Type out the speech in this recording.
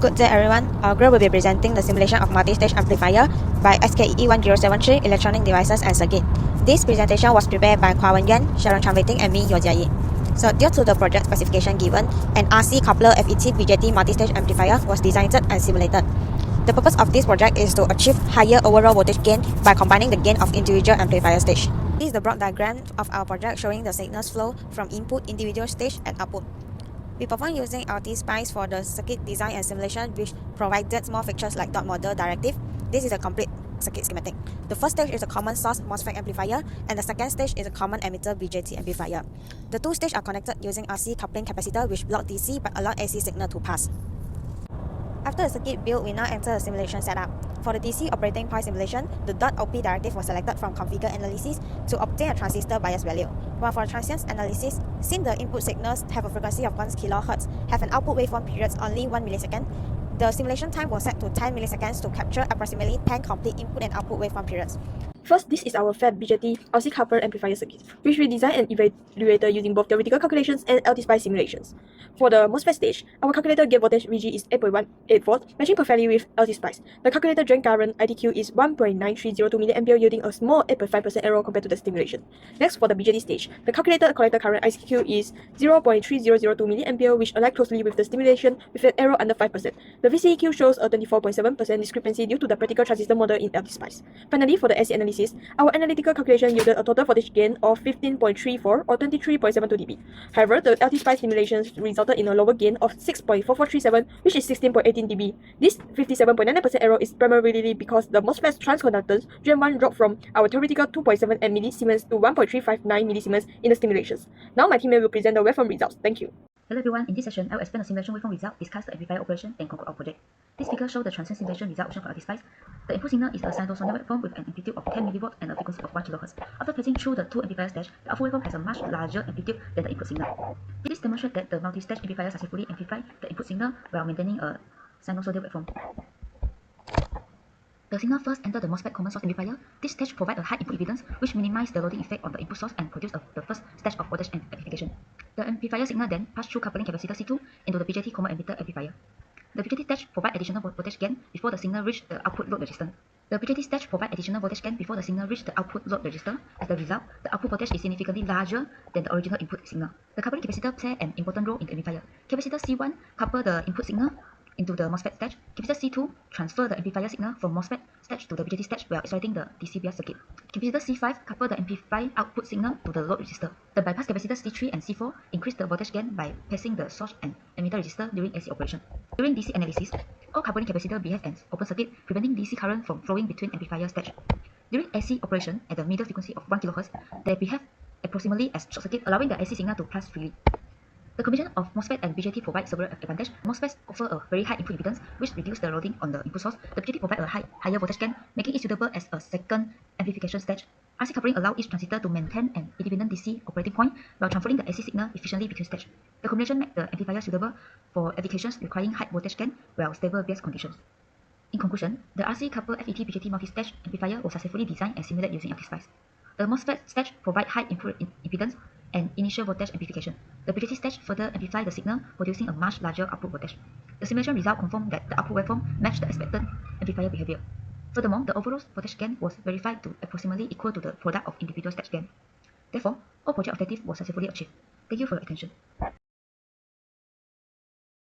Good day everyone, Gray will be presenting the simulation of multi-stage amplifier by SKE1073 Electronic Devices and Circuit. This presentation was prepared by Kwa Wen Yuan, Sharon Chan Wei Ting and me, Yo Jia Yi. So due to the project specification given, an RC coupler FET BJT multi-stage amplifier was designed and simulated. The purpose of this project is to achieve higher overall voltage gain by combining the gain of individual amplifier stage. This is the broad diagram of our project showing the signals flow from input, individual stage and output. We perform using LT-SPICE for the circuit design and simulation, which provided more features like dot model directive. This is a complete circuit schematic. The first stage is a common source MOSFET amplifier, and the second stage is a common emitter BJT amplifier. The two stages are connected using RC coupling capacitor, which block DC but allow AC signal to pass. After the circuit build, we now enter the simulation setup. For the DC operating point simulation, the .op directive was selected from configure analysis to obtain a transistor bias value. While for transients analysis, since the input signals have a frequency of 1 kHz, have an output waveform periods only 1 millisecond, the simulation time was set to 10 milliseconds to capture approximately 10 complete input and output waveform periods. First, this is our FAB BJT RC coupled amplifier circuit, which we designed and evaluated using both theoretical calculations and LT-SPICE simulations. For the MOSFET stage, our calculator gate voltage VG is 8.18 volts, matching perfectly with LT-SPICE. The calculator drain current ITQ is 1.9302 mA, yielding a small 8.5% error compared to the simulation. Next, for the BJT stage, the calculator collector current ITQ is 0.3002 mA, which aligns closely with the simulation with an error under 5%. The VCEQ shows a 24.7% discrepancy due to the practical transistor model in LT-SPICE. Finally, for the AC analysis, our analytical calculation yielded a total voltage gain of 15.34 or 23.72 dB. However, the LT-SPICE simulations resulted in a lower gain of 6.4437, which is 16.18 dB. This 57.99% error is primarily because the MOSFET's transconductance Gen1 dropped from our theoretical 2.7 millisiemens to 1.359 millisiemens in the simulations. Now my teammate will present the waveform results. Thank you. Hello everyone, in this session, I will explain the simulation waveform result, discuss the amplifier operation, and conclude our project. This figure shows the transient simulation result option for LT-SPICE. The input signal is a sinusoidal waveform with an amplitude of 10 mV and a frequency of 1 kHz. After passing through the two amplifier stages, the output waveform has a much larger amplitude than the input signal. This demonstrates that the multi-stage amplifier successfully amplifies the input signal while maintaining a sinusoidal waveform. The signal first enters the MOSFET common source amplifier. This stage provides a high input impedance, which minimizes the loading effect on the input source and produces the first stage of voltage amplification. The amplifier signal then passes through coupling capacitor C2 into the BJT common emitter amplifier. The BJT stage provides additional voltage gain before the signal reaches the output load resistor. The BJT stage provides additional voltage gain before the signal reaches the output load resistor. As a result, the output voltage is significantly larger than the original input signal. The coupling capacitor plays an important role in the amplifier. Capacitor C1 couples the input signal into the MOSFET stage. Capacitor C2 transfers the amplifier signal from MOSFET stage to the BJT stage while exciting the DC bias circuit. Capacitor C5 couples the amplified output signal to the load resistor. The bypass capacitor C3 and C4 increase the voltage gain by passing the source and emitter resistor during AC operation. During DC analysis, all coupling capacitors behave as open circuit, preventing DC current from flowing between amplifier stage. During AC operation at the middle frequency of 1 kHz, they behave approximately as short circuit, allowing the AC signal to pass freely. The combination of MOSFET and BJT provides several advantages. MOSFETs offer a very high input impedance, which reduces the loading on the input source. The BJT provides a higher voltage gain, making it suitable as a second amplification stage. RC coupling allows each transistor to maintain an independent DC operating point while transferring the AC signal efficiently between stages. The combination makes the amplifier suitable for applications requiring high voltage gain while stable bias conditions. In conclusion, the RC coupled FET BJT multi-stage amplifier was successfully designed and simulated using LT-SPICE. The MOSFET stage provides high input impedance and initial voltage amplification. The BJT stage further amplifies the signal, producing a much larger output voltage. The simulation result confirmed that the output waveform matched the expected amplifier behavior. Furthermore, the overall voltage gain was verified to approximately equal to the product of individual stage gain. Therefore, all project objectives were successfully achieved. Thank you for your attention.